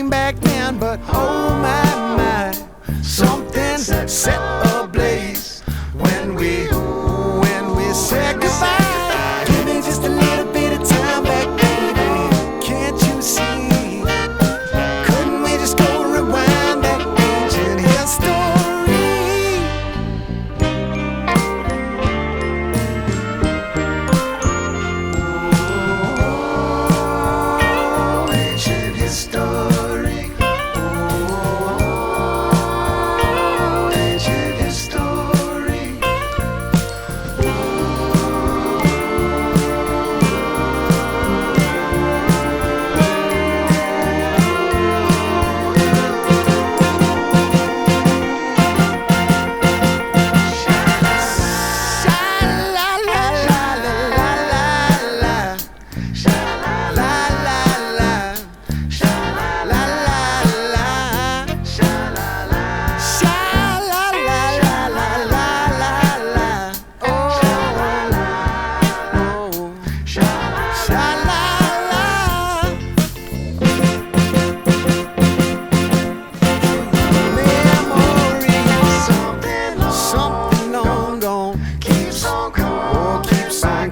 flame back then, but oh my, something set ablaze when we said goodbye. Give me just a little bit of time back, baby. Can't you see? Couldn't we just go rewind that ancient history? Oh, ancient history. Oh, ancient history.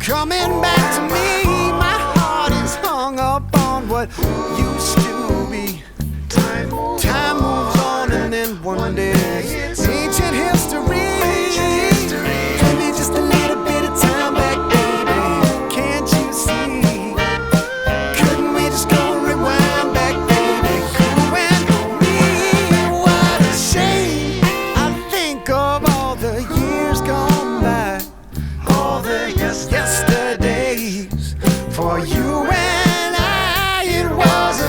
Coming back to me, my heart is hung up on what used to be. Time moves on, and then one day it's ancient history. Give me just a little bit of time back, baby. Can't you see? Couldn't we just go rewind back, baby? You and me, what a shame. I think of all the years gone by, all the yesterdays. For you and I, it was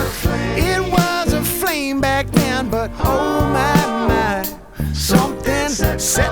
a flame back then, but oh my, something set